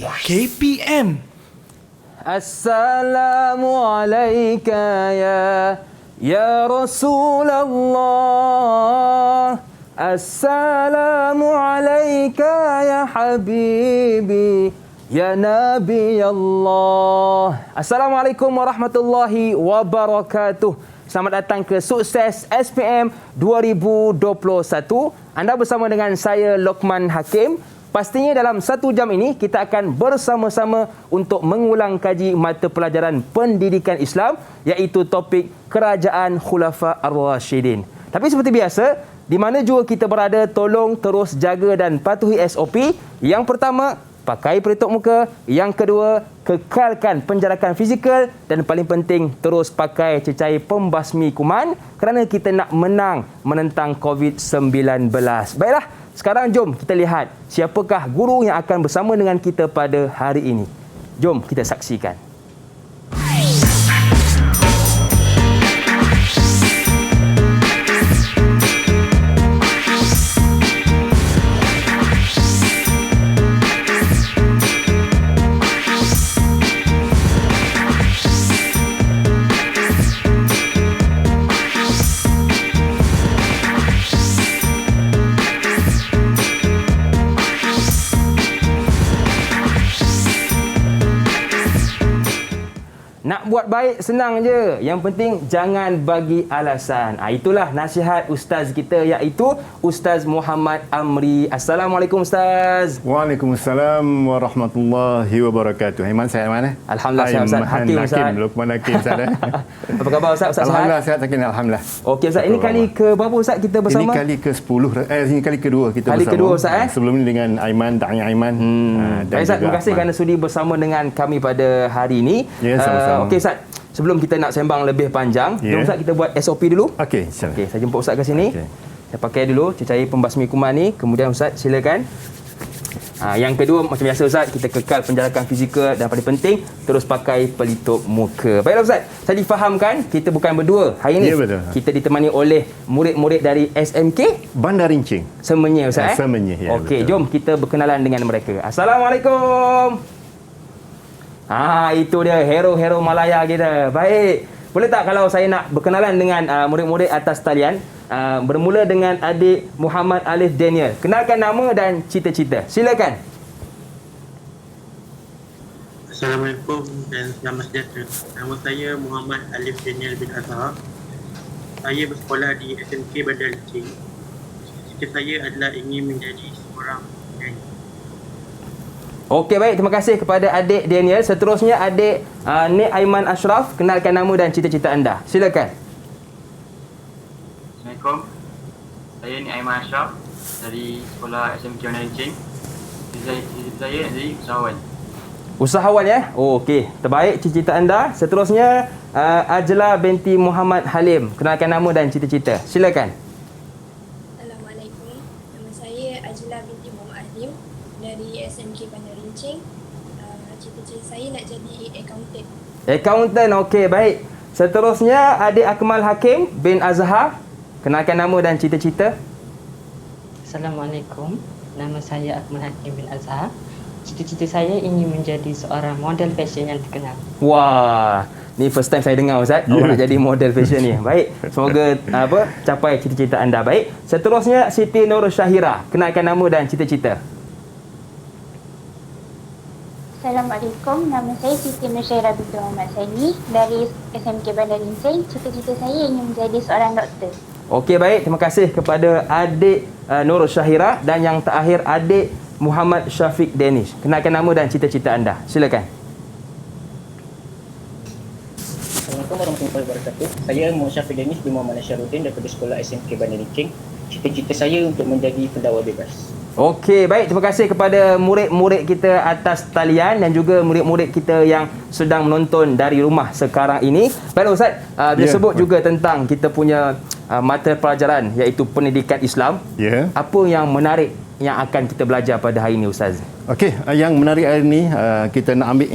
Suci KPM. Assalamualaikum ya Rasulullah. Assalamualaikum ya Habibi ya Nabi Allah. Assalamualaikum warahmatullahi wabarakatuh. Selamat datang ke Sukses SPM 2021. Anda bersama dengan saya Lokman Hakim. Pastinya dalam 1 jam ini kita akan bersama-sama untuk mengulang kaji mata pelajaran pendidikan Islam, iaitu topik Kerajaan Khulafa Ar-Rashidin. Tapi seperti biasa, di mana jua kita berada, tolong terus jaga dan patuhi SOP. Yang pertama, pakai pelitup muka. Yang kedua, kekalkan penjarakan fizikal. Dan paling penting, terus pakai cecair pembasmi kuman kerana kita nak menang menentang COVID-19. Baiklah, sekarang jom kita lihat siapakah guru yang akan bersama dengan kita pada hari ini. Jom kita saksikan. Nak buat baik senang je. Yang penting jangan bagi alasan. Itulah nasihat ustaz kita, iaitu Ustaz Muhammad Amri. Assalamualaikum Ustaz. Waalaikumsalam warahmatullahi wabarakatuh. Aiman, saya mana? Alhamdulillah sihat Ustaz. Hakim Ustaz. Lokman Hakim Ustaz. Apa khabar Ustaz? Ustaz Alhamdulillah sihat? sihat Hakim, alhamdulillah. Okey Ustaz, ini kali ke berapa Ustaz kita bersama? Ini kali ke-10, ini kali kedua kita Kali bersama. kedua Ustaz Sebelum ini dengan Aiman, Da'i Aiman. Baik Ustaz, terima kasih kerana sudi bersama dengan kami pada hari ini. Ya, sama-sama. Okey Ustaz, sebelum kita nak sembang lebih panjang, jom Ustaz kita buat SOP dulu. Okey, insyaAllah. Okey, saya jemput Ustaz ke sini. Okey. Saya pakai dulu cecair pembasmi kuman ni. Kemudian Ustaz silakan. Yang kedua, macam biasa Ustaz, kita kekal penjarakan fizikal dan paling penting terus pakai pelitup muka. Baiklah Ustaz, saya difahamkan kita bukan berdua hari ini. Ya, betul. Kita ditemani oleh murid-murid dari SMK Bandar Rincing. Semenyih Ustaz. Semenyih, ya, Okey, betul. jom kita berkenalan dengan mereka. Assalamualaikum. Itu dia hero-hero Malaya kita. Baik. Boleh tak kalau saya nak berkenalan dengan murid-murid atas talian? Bermula dengan adik Muhammad Alif Daniel. Kenalkan nama dan cita-cita. Silakan. Assalamualaikum dan selamat sejahtera. Nama saya Muhammad Alif Daniel bin Azhar. Saya bersekolah di SMK Bandar Rincing. Cita-cita saya adalah ingin menjadi seorang penyanyi. Okey, baik. Terima kasih kepada adik Daniel. Seterusnya adik Nik Aiman Ashraf. Kenalkan nama dan cita-cita anda. Silakan. Assalamualaikum. Saya Nik Aiman Ashraf dari sekolah SMK Bandar Rincing. Cita-cita saya nak jadi usahawan. Usahawan ya? Okey. Terbaik cita-cita anda. Seterusnya Ajla binti Muhammad Halim. Kenalkan nama dan cita-cita. Silakan. Assalamualaikum. Nama saya Ajla binti Muhammad Halim dari SMK Bandar Rincing. Cita-cita saya nak jadi accountant. Accountant, okey, baik. Seterusnya adik Akmal Hakim bin Azhar. Kenalkan nama dan cita-cita. Assalamualaikum. Nama saya Akmal Hakim bin Azhar. Cita-cita saya ingin menjadi seorang model fashion yang terkenal. Wah, ni first time saya dengar Ustaz. Orang nak jadi model fashion ni. Baik, semoga capai cita-cita anda. Baik. Seterusnya Siti Nur Syahira. Kenalkan nama dan cita-cita. Assalamualaikum, nama saya Siti Nur Syahira binti Muhammad Saini dari SMK Bandar Rincing. Cita-cita saya ingin menjadi seorang doktor. Okey, baik. Terima kasih kepada adik Nur Syahira dan yang terakhir adik Muhammad Syafiq Danish. Kenalkan nama dan cita-cita anda. Silakan. Assalamualaikum warahmatullahi wabarakatuh. Saya Muhammad Syafiq Danish bin Muhammad Nasyaruddin daripada sekolah SMK Bandar Rincing. Cita-cita saya untuk menjadi pendakwa bebas. Okey, baik. Terima kasih kepada murid-murid kita atas talian dan juga murid-murid kita yang sedang menonton dari rumah sekarang ini. Baiklah Ustaz, dia sebut juga tentang kita punya mata pelajaran iaitu pendidikan Islam. Ya. Apa yang menarik yang akan kita belajar pada hari ini Ustaz? Okey, yang menarik hari ini kita nak ambil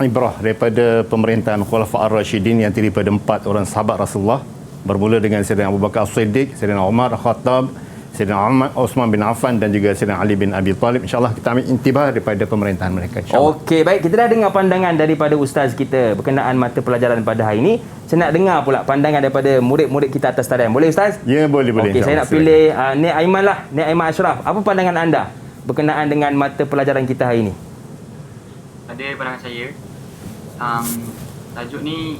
ibrah daripada pemerintahan Khulafa Ar-Rashidin yang terdiri daripada 4 orang sahabat Rasulullah, bermula dengan Sayyidina Abu Bakar As-Siddiq, Sayyidina Umar Al-Khattab, Sayyidina Osman bin Affan dan juga Sayyidina Ali bin Abi Talib. InsyaAllah kita ambil intibar daripada pemerintahan mereka, insyaAllah. Okey, baik. Kita dah dengar pandangan daripada ustaz kita berkenaan mata pelajaran pada hari ini. Saya nak dengar pula pandangan daripada murid-murid kita atas talian. Boleh ustaz? Ya, boleh. Okey, saya nak pilih Nik Aiman lah. Nik Aiman Ashraf. Apa pandangan anda berkenaan dengan mata pelajaran kita hari ini? Pada pandangan saya, tajuk ni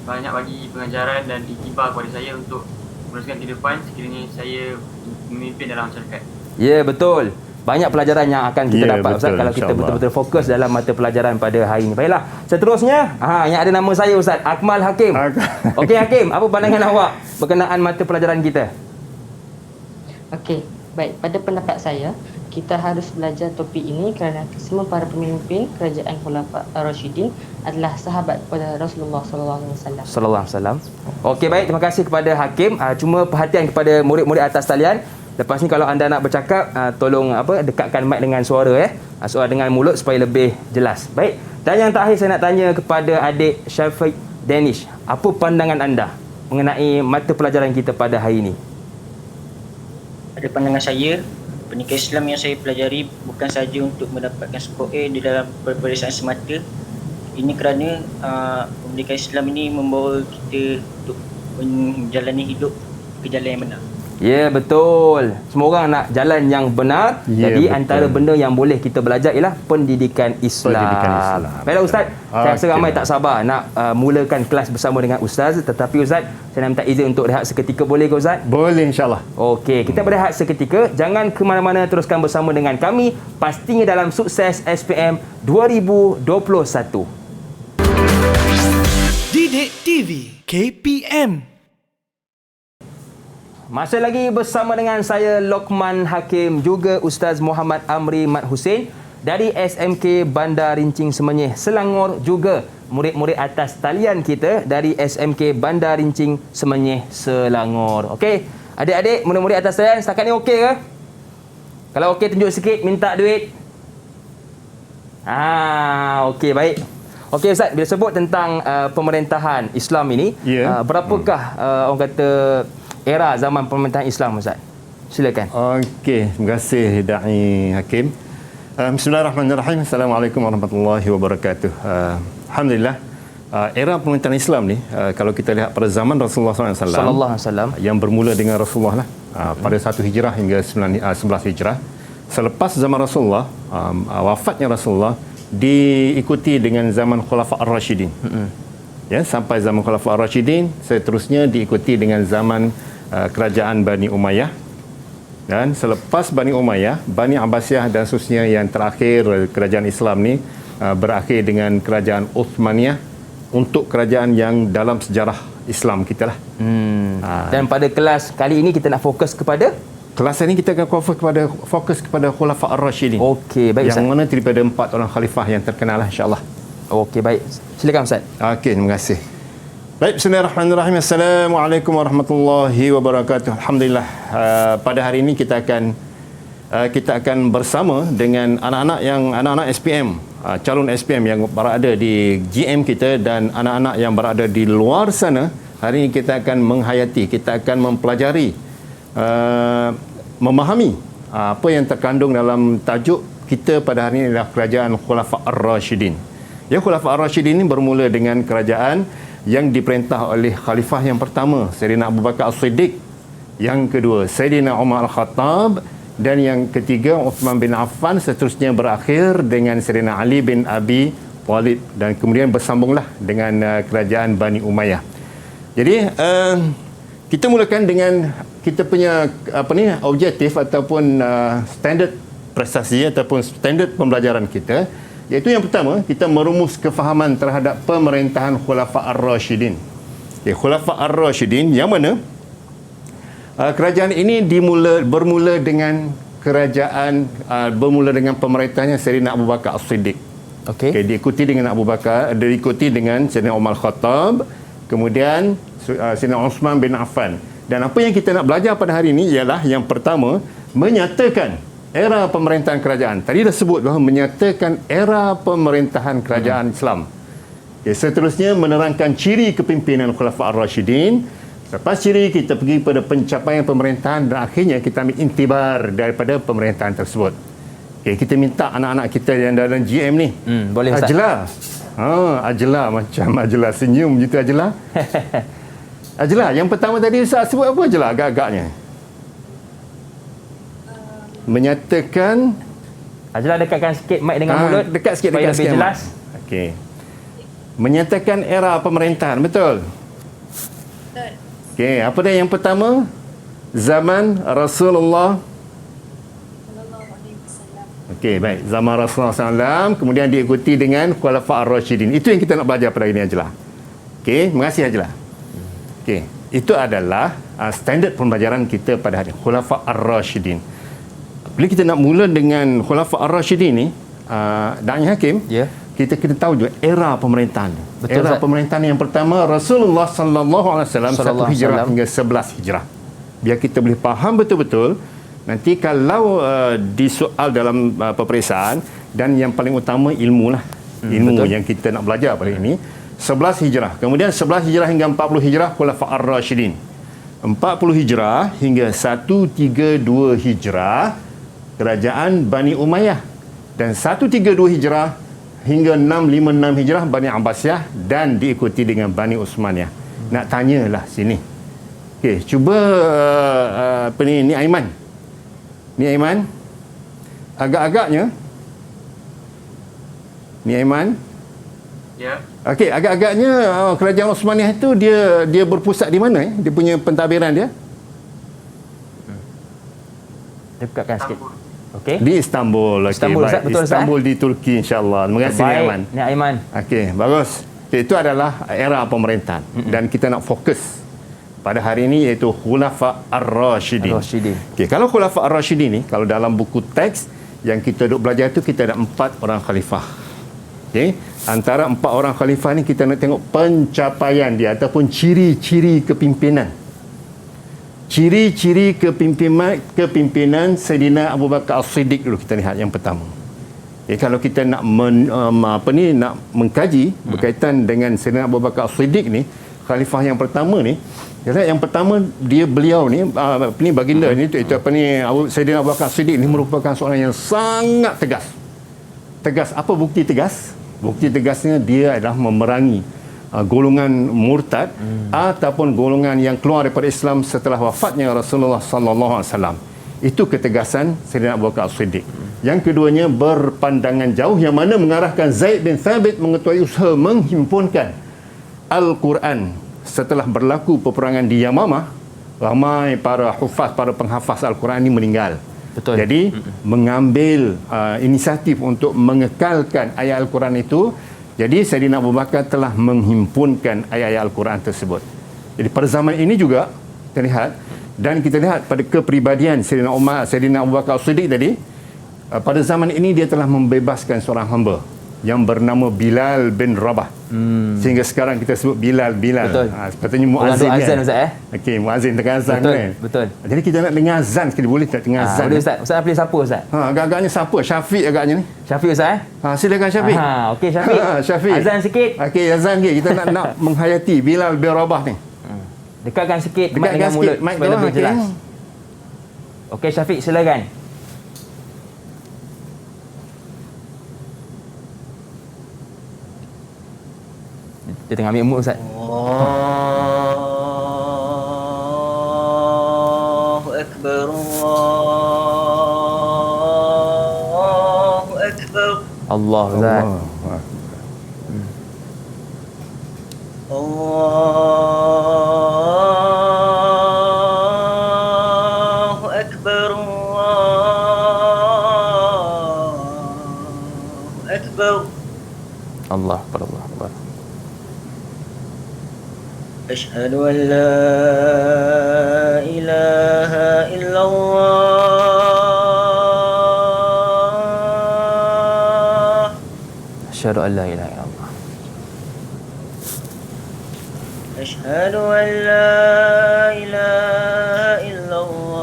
banyak bagi pengajaran dan iktibar kepada saya untuk meneruskan kehidupan sekiranya saya memimpin dalam masyarakat. Ya, betul. Banyak pelajaran yang akan kita dapat Ustaz betul, kalau kita insyaAllah. betul-betul fokus dalam mata pelajaran pada hari ini. Baiklah, seterusnya yang ada nama saya Ustaz Akmal Hakim. Okey Hakim, apa pandangan awak berkenaan mata pelajaran kita? Okey, baik. Pada pendapat saya, kita harus belajar topik ini kerana semua para pemimpin kerajaan Khulafa Ar-Rasyidin adalah sahabat kepada Rasulullah SAW. Sallallahu alaihi wasallam. Okey, baik, terima kasih kepada Hakim. Cuma perhatian kepada murid-murid atas talian. Lepas ni kalau anda nak bercakap, tolong dekatkan mic dengan suara suara dengan mulut supaya lebih jelas. Baik. Dan yang terakhir saya nak tanya kepada adik Syafiq Danish. Apa pandangan anda mengenai mata pelajaran kita pada hari ini? Pada pandangan saya, pendidikan Islam yang saya pelajari bukan sahaja untuk mendapatkan skor A di dalam peperiksaan semata. Ini kerana pendidikan Islam ini membawa kita untuk menjalani hidup ke jalan yang benar. Ya, betul. Semua orang nak jalan yang benar. Ya, Jadi betul. antara benda yang boleh kita belajar ialah pendidikan Islam. Pendidikan Islam. Baiklah Ustaz, saya rasa Okey. ramai tak sabar nak mulakan kelas bersama dengan Ustaz. Tetapi Ustaz, saya nak minta izin untuk rehat seketika, boleh ke Ustaz? Boleh, insyaAllah. Okey, kita berehat seketika. Jangan ke mana-mana, teruskan bersama dengan kami. Pastinya dalam Sukses SPM 2021. Didik TV KPM. Masih lagi bersama dengan saya Lokman Hakim, juga Ustaz Muhammad Amri Mat Hussein dari SMK Bandar Rincing Semenyih, Selangor, juga murid-murid atas talian kita dari SMK Bandar Rincing Semenyih, Selangor. Okey, adik-adik, murid-murid atas talian, setakat ni okey ke? Kalau okey tunjuk sikit, minta duit. Okey, baik. Okey Ustaz, bila sebut tentang pemerintahan Islam ini, berapakah orang kata era zaman pemerintahan Islam Ustaz? Silakan. Okey, terima kasih Da'i Hakim. Bismillahirrahmanirrahim. Assalamualaikum warahmatullahi wabarakatuh. Alhamdulillah, era pemerintahan Islam ni, kalau kita lihat pada zaman Rasulullah SAW, Sallallahu alaihi wasallam, yang bermula dengan Rasulullah lah, pada 1 Hijrah hingga 11 Hijrah. Selepas zaman Rasulullah, wafatnya Rasulullah diikuti dengan zaman Khulafa Ar-Rasyidin. Ya, sampai zaman Khulafa Ar-Rasyidin, seterusnya diikuti dengan zaman kerajaan Bani Umayyah. Dan selepas Bani Umayyah, Bani Abbasiyah dan seterusnya, yang terakhir kerajaan Islam ni berakhir dengan kerajaan Uthmaniyah, untuk kerajaan yang dalam sejarah Islam kita lah. Dan pada kelas kali ini kita nak fokus kepada kelas ini kita akan fokus kepada Khulafa Ar-Rasyidin. Okey, baik Yang Ustaz. mana daripada 4 orang khalifah yang terkenal lah, insya-Allah. Okey, baik. Silakan Ustaz. Okey, terima kasih. Baik, bismillahirrahmanirrahim. Assalamualaikum warahmatullahi wabarakatuh. Alhamdulillah, pada hari ini kita akan bersama dengan anak-anak SPM, calon SPM yang berada di GM kita dan anak-anak yang berada di luar sana. Hari ini kita akan menghayati, kita akan mempelajari, memahami apa yang terkandung dalam tajuk kita pada hari ini adalah kerajaan Khulafa Ar-Rasyidin. Ya, Khulafa Ar-Rasyidin ini bermula dengan kerajaan yang diperintah oleh khalifah yang pertama, Sayyidina Abu Bakar As-Siddiq, yang kedua Sayyidina Umar Al-Khattab, dan yang ketiga Uthman bin Affan, seterusnya berakhir dengan Sayyidina Ali bin Abi Talib, dan kemudian bersambunglah dengan kerajaan Bani Umayyah. Jadi kita mulakan dengan kita punya objektif ataupun standard prestasi ataupun standard pembelajaran kita, iaitu yang pertama, kita merumus kefahaman terhadap pemerintahan Khulafa Ar-Rasyidin. Khulafa Ar-Rasyidin yang mana kerajaan ini bermula dengan pemerintahnya Sayyidina Abu Bakar As-Siddiq. Okey. Diikuti dengan Sayyidina Umar Khattab, kemudian Sayyidina Osman bin Affan. Dan apa yang kita nak belajar pada hari ini ialah yang pertama, menyatakan era pemerintahan kerajaan. Tadi dah sebut bahawa menyatakan era pemerintahan kerajaan Islam. Seterusnya menerangkan ciri kepimpinan Khulafa Ar-Rasyidin. Lepas ciri, kita pergi pada pencapaian pemerintahan dan akhirnya kita ambil intibar daripada pemerintahan tersebut. Okay, kita minta anak-anak kita yang dalam GM ni. Boleh Ustaz. Ajla. Ajla macam Ajla senyum gitu Ajla. Ajla, yang pertama tadi Ustaz sebut apa Ajla agak-agaknya? Menyatakan Ajla dekatkan sikit mic dengan mulut. Dekat sikit, supaya dekat lebih sikit. jelas. Okey. Menyatakan era pemerintahan, betul? Betul. Okey, apa dia yang pertama? Zaman Rasulullah. Sallallahu alaihi wasallam. Okey, baik. Zaman Rasulullah SAW, kemudian diikuti dengan Khulafa' Ar-Rashidin. Itu yang kita nak belajar pada hari ini, Ajlah. Okey, terima kasih Ajlah. Okey, itu adalah standard pembelajaran kita pada hari ini, Khulafa' Ar-Rashidin. Bila kita nak mula dengan Khulafa' Ar-Rashidin ni, Da'i Hakim, kita kena tahu juga era pemerintahan. Betul, Era Ustaz. pemerintahan yang pertama Rasulullah sallallahu alaihi wasallam 1 hijrah hingga 11 hijrah. Biar kita boleh faham betul-betul nanti kalau di soal dalam peperiksaan, dan yang paling utama ilmu lah. Ilmu betul. Yang kita nak belajar pada ini 11 hijrah. Kemudian 11 hijrah hingga 40 hijrah Khulafa' Ar-Rashidin. 40 hijrah hingga 132 hijrah kerajaan Bani Umayyah, dan 132 hijrah hingga 656 hijrah Bani Abbasiyah, dan diikuti dengan Bani Uthmaniyah. Nak tanyalah sini. Okey, cuba apa ni Aiman. Ni Aiman. Agak-agaknya ni Aiman. Ya. Okey, agak-agaknya kerajaan Uthmaniyah itu dia berpusat di mana Dia punya pentadbiran dia? Dekatkan sikit. Okey. Di Istanbul. Okey, Istanbul, Ustaz, baik. betul, Ustaz, Istanbul di Turki insya-Allah. Terima kasih Baik, Aiman. Ni Aiman. Okey, bagus. Okay, itu adalah era pemerintahan dan kita nak fokus pada hari ini iaitu Khulafa' Ar-Rashidin. Okey, kalau Khulafa' Ar-Rashidin ni, kalau dalam buku teks yang kita duk belajar tu, kita ada 4 orang khalifah. Okey, antara 4 orang khalifah ni kita nak tengok pencapaian dia ataupun ciri-ciri kepimpinan. Ciri-ciri kepimpinan Sayyidina Abu Bakar As-Siddiq dulu kita lihat yang pertama. Kalau kita nak nak mengkaji berkaitan dengan Sayyidina Abu Bakar As-Siddiq ni, khalifah yang pertama ni, yang pertama beliau ni baginda ni itu Sayyidina Abu Bakar As-Siddiq ni merupakan seorang yang sangat tegas. Tegas, apa bukti tegas? Bukti tegasnya dia adalah memerangi golongan murtad ataupun golongan yang keluar daripada Islam setelah wafatnya Rasulullah sallallahu alaihi wasallam. Itu ketegasan Sayyidina Abu Bakar As-Siddiq. Yang keduanya berpandangan jauh, yang mana mengarahkan Zaid bin Thabit mengetuai usaha menghimpunkan Al-Quran. Setelah berlaku peperangan di Yamamah, ramai para hufaz, para penghafaz Al-Quran ini meninggal. Betul. Jadi mengambil inisiatif untuk mengekalkan ayat Al-Quran itu. Jadi Sayyidina Abu Bakar telah menghimpunkan ayat-ayat Al-Quran tersebut. Jadi pada zaman ini juga terlihat, dan kita lihat pada kepribadian Sayyidina Abu Bakar As-Siddiq tadi, pada zaman ini dia telah membebaskan seorang hamba yang bernama Bilal bin Rabah. Sehingga sekarang kita sebut Bilal. Betul. Sepatutnya muazzin kan. Azan Ustaz Okey, muazzin tengah azan betul, kan. Betul. Jadi kita nak dengar azan sekali, boleh tak dengar azan? Boleh Ustaz. Ustaz nak pilih siapa Ustaz? Agak-agaknya siapa? Syafiq agaknya ni. Syafiq Ustaz Silakan Syafiq. Okey Syafiq. Syafiq. Azan sikit. Okey, azan sikit. Kita nak menghayati Bilal bin Rabah ni. Dekatkan sikit mic Dekatkan dengan sikit mulut mic supaya tu, lebih okey. jelas. Okey Syafiq, silakan. Dia tengah ambil mood Ustaz. Allahu Akbar, Allahu Akbar. Allah Ustaz. Allahu Akbar, Allahu Akbar. Allah Akbar, Allah Akbar. أشهد أن لا إله إلا الله. Asyhadu an la ilaha illallah. أشهد أن لا إله إلا الله.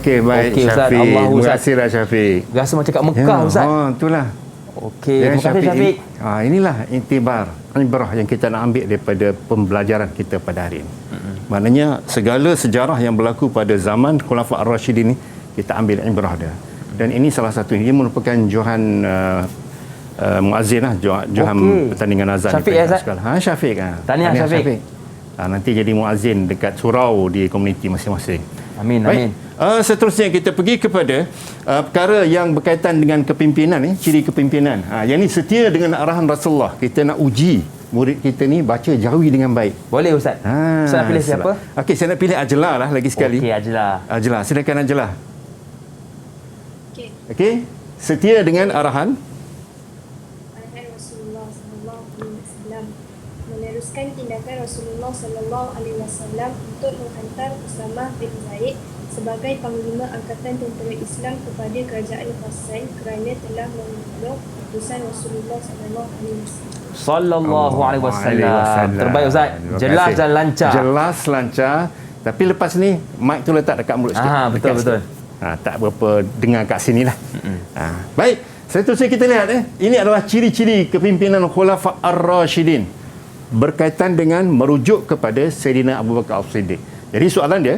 Okey, baik Okey, Ustaz. Syafiq. Allahu Terima Ustaz. kasih lah Syafiq. Rasa macam kat Mekah, Ustaz. Itulah. Okey, terima kasih Syafiq. Inilah intibar, ibrah yang kita nak ambil daripada pembelajaran kita pada hari ini. Maknanya segala sejarah yang berlaku pada zaman Khulafa' Ar-Rasyidin ni kita ambil ibrah dia. Dan ini salah satu, ia merupakan johan muazzin lah, johan pertandingan azan. Syafiq ya, Ustaz? Syafiq. Tahniah Syafiq. Nanti jadi muazzin dekat surau di komuniti masing-masing. Amin, Baik. amin. Seterusnya kita pergi kepada perkara yang berkaitan dengan kepimpinan ni, ciri kepimpinan. Yang ni setia dengan arahan Rasulullah. Kita nak uji murid kita ni baca jawi dengan baik. Boleh Ustaz. Ustaz nak pilih siapa? Okey, saya nak pilih Ajlah lah lagi sekali. Okey, Ajlah. Ajlah, silakan Ajlah. Okey. Okey, setia dengan arahan Arahan Rasulullah sallallahu alaihi wasallam. Meneruskan tindakan Rasulullah sallallahu alaihi wasallam untuk menghantar Usamah bin Zaid sebagai Panglima Angkatan Tentera Islam kepada Kerajaan Ghassan kerana telah memeluk keputusan Rasulullah sallallahu alaihi wasallam. Sallallahu alaihi wasallam. Terbaik Ustaz. Terima Jelas kasih. dan lancar. Jelas, lancar. Tapi lepas ni mic tu letak dekat mulut sikit. Betul, Dekat betul. sikit. Tak berapa dengar kat sini lah. Baik, seterusnya kita lihat ini adalah ciri-ciri kepimpinan Khulafa' Ar-Rasyidin berkaitan dengan merujuk kepada Sayyidina Abu Bakar As-Siddiq. Jadi soalan dia,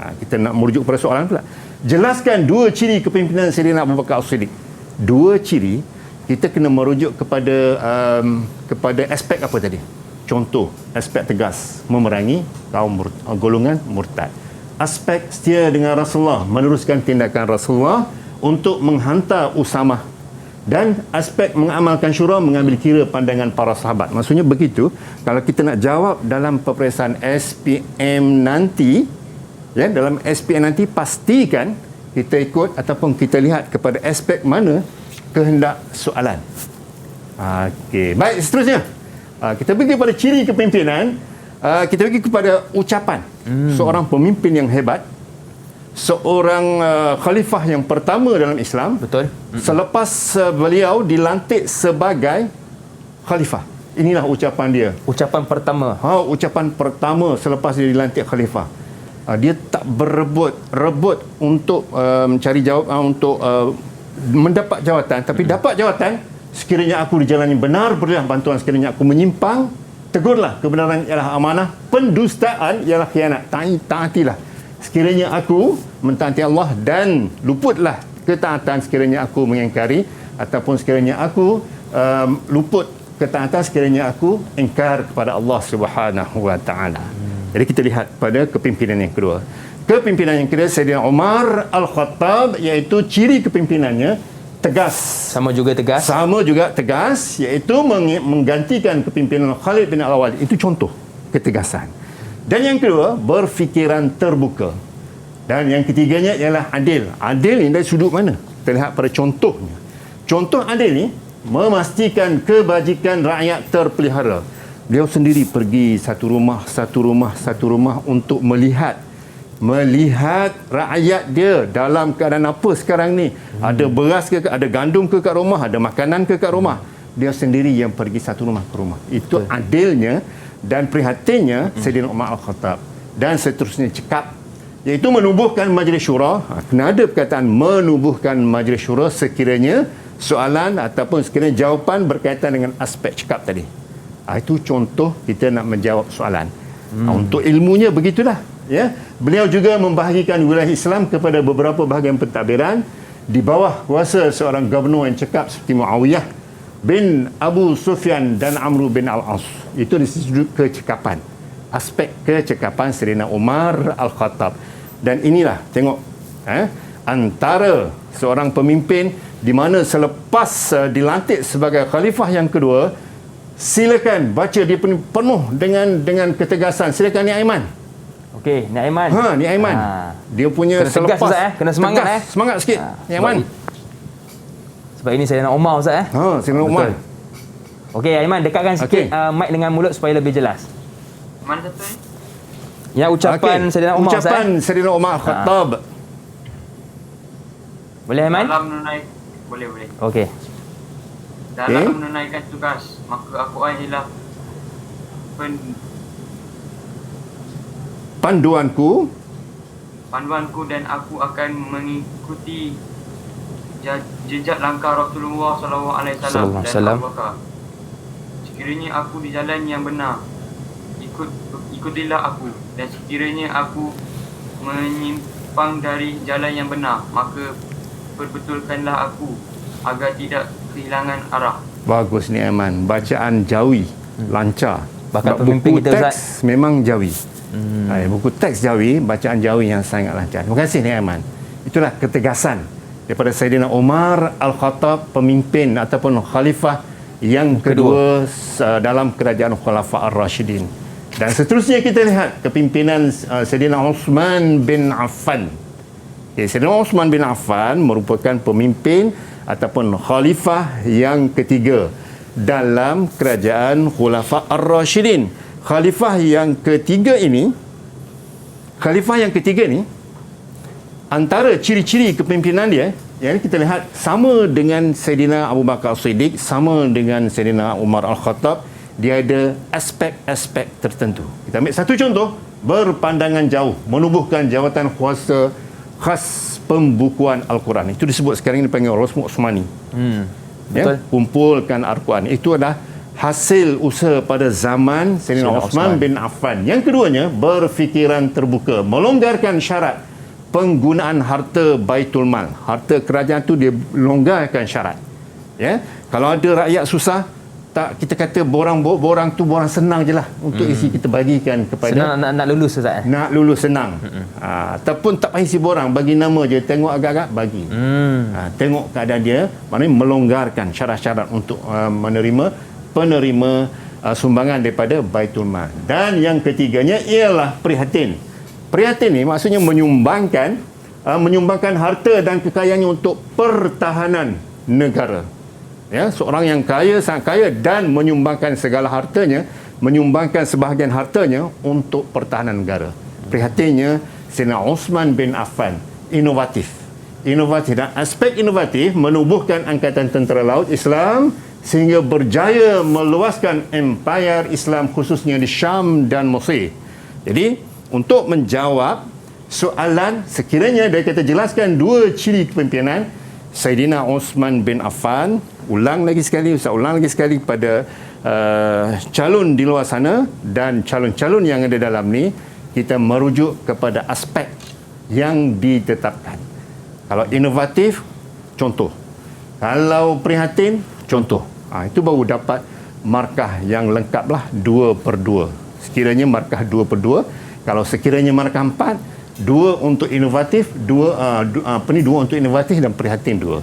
kita nak merujuk pada soalan pula. Jelaskan dua ciri kepimpinan Sayyidina Abu Bakar As-Siddiq. Dua ciri, kita kena merujuk kepada aspek apa tadi? Contoh, aspek tegas, memerangi kaum golongan murtad. Aspek setia dengan Rasulullah, meneruskan tindakan Rasulullah untuk menghantar Usamah. Dan aspek mengamalkan syura, mengambil kira pandangan para sahabat. Maksudnya begitu, kalau kita nak jawab dalam peperiksaan SPM nanti, ya, dalam SPM nanti pastikan kita ikut ataupun kita lihat kepada aspek mana kehendak soalan. Okey, baik, seterusnya. Kita pergi kepada ciri kepimpinan. Kita pergi kepada ucapan seorang pemimpin yang hebat, seorang khalifah yang pertama dalam Islam. Betul. Selepas beliau dilantik sebagai khalifah. Inilah ucapan dia. Ucapan pertama. Ucapan pertama selepas dia dilantik khalifah. Dia tak rebut untuk mencari jawab, untuk mendapat jawatan, tapi dapat jawatan. Sekiranya aku di jalan yang benar, berilah bantuan. Sekiranya aku menyimpang, tegurlah. Kebenaran ialah amanah, pendustaan ialah khianat. Taatilah. Sekiranya aku mentaati Allah dan luputlah ketaatan sekiranya aku mengingkari, ataupun sekiranya aku luput ketaatan sekiranya aku ingkar kepada Allah Subhanahu wa taala. Jadi kita lihat pada kepimpinan yang kedua. Kepimpinan yang kedua Sayyidina Umar Al-Khattab, iaitu ciri kepimpinannya tegas. Sama juga tegas, iaitu menggantikan kepimpinan Khalid bin Al-Walid. Itu contoh ketegasan. Dan yang kedua, berfikiran terbuka. Dan yang ketiganya ialah adil. Adil ini dari sudut mana? Kita lihat pada contohnya. Contoh adil ni memastikan kebajikan rakyat terpelihara. Beliau sendiri pergi satu rumah untuk melihat rakyat dia dalam keadaan apa sekarang ni. Ada beras ke, ada gandum ke kat rumah, ada makanan ke kat rumah. Dia sendiri yang pergi satu rumah ke rumah. Itu adilnya dan prihatinnya Sayyidina Umar Al-Khattab. Dan seterusnya cekap, iaitu menubuhkan majlis syura. Kena ada perkataan menubuhkan majlis syura sekiranya soalan ataupun sekiranya jawapan berkaitan dengan aspek cekap tadi. Itu contoh kita nak menjawab soalan. Untuk ilmunya begitulah. Ya, beliau juga membahagikan wilayah Islam kepada beberapa bahagian pentadbiran di bawah kuasa seorang gubernur yang cekap seperti Muawiyah bin Abu Sufyan dan Amr bin Al-As. Itu dari sudut kecekapan. Aspek kecekapan Sayyidina Umar Al-Khattab. Dan inilah, tengok, antara seorang pemimpin di mana selepas dilantik sebagai khalifah yang kedua, silakan baca dia penuh dengan ketegasan. Silakan Ni Aiman. Okey, Ni Aiman. Ni Aiman. Dia punya kena tegas, selepas Ustaz, kena semangat tegas, semangat sikit. Ni Aiman. Sebab ini Sayyidina Umar, Ustaz. Sayyidina Umar. Okey, Aiman, dekatkan sikit mic dengan mulut supaya lebih jelas. Mana satu ni? Yang ucapan Sayyidina Umar, Ustaz. Ucapan Sayyidina Umar Khattab. Boleh, Aiman? Dalam menunaikan, boleh. Okey. Dalam menunaikan tugas, maka aku ialah panduanku panduanku dan aku akan mengikuti jejak langkah Rasulullah SAW dan Abu Bakar. Sekiranya aku di jalan yang benar, ikutilah aku, dan sekiranya aku menyimpang dari jalan yang benar, maka perbetulkanlah aku agar tidak kehilangan arah. Bagus ni Aiman, bacaan Jawi lancar. Bakat Sebab pemimpin buku kita, teks Ustaz. memang Jawi. Buku teks Jawi, bacaan Jawi yang sangat lancar. Terima kasih ni Aiman. Itulah ketegasan daripada Saidina Umar Al-Khattab, pemimpin ataupun khalifah yang kedua dalam kerajaan Khulafa Ar-Rashidin. Dan seterusnya kita lihat kepimpinan Saidina Uthman bin Affan. Saidina Uthman bin Affan merupakan pemimpin ataupun khalifah yang ketiga dalam kerajaan Khulafa Ar-Rashidin. Khalifah yang ketiga ini antara ciri-ciri kepimpinan dia yang kita lihat sama dengan Saidina Abu Bakar Siddiq, sama dengan Saidina Umar Al-Khattab, dia ada aspek-aspek tertentu. Kita ambil satu contoh, berpandangan jauh, menubuhkan jawatan kuasa khas pembukuan Al-Quran. Itu disebut sekarang ini dipanggil Rasmu Uthmani. Betul. Kumpulkan Al-Quran. Itu adalah hasil usaha pada zaman Saidina Uthman bin Affan. Yang keduanya, berfikiran terbuka, melonggarkan syarat penggunaan harta Baitul Mal. Harta kerajaan tu dia longgarkan syarat. Ya, kalau ada rakyat susah, tak kita kata borang tu borang senang je lah untuk isi kita bagikan kepada Senang nak lulus, Ustaz. nak lulus senang. Ataupun tak payah isi borang, bagi nama je, tengok agak-agak bagi. Tengok keadaan dia, maknanya melonggarkan syarat-syarat untuk penerima sumbangan daripada Baitul Mal. Dan yang ketiganya ialah prihatin. Prihatin ni maksudnya menyumbangkan harta dan kekayaannya untuk pertahanan negara. Ya, seorang yang kaya, sangat kaya, dan menyumbangkan segala hartanya, menyumbangkan sebahagian hartanya untuk pertahanan negara. Prihatinnya Saidina Uthman bin Affan, inovatif dan aspek inovatif menubuhkan angkatan tentera laut Islam sehingga berjaya meluaskan empayar Islam khususnya di Syam dan Mesir. Jadi untuk menjawab soalan, sekiranya kita jelaskan dua ciri kepimpinan Saidina Uthman bin Affan, ulang lagi sekali pada calon di luar sana dan calon-calon yang ada dalam ni, kita merujuk kepada aspek yang ditetapkan. Kalau inovatif, contoh. Kalau prihatin, contoh. Itu baru dapat markah yang lengkap lah, 2/2. Sekiranya markah 2/2. Kalau sekiranya markah 4, 2 untuk inovatif, 2 untuk inovatif dan prihatin 2.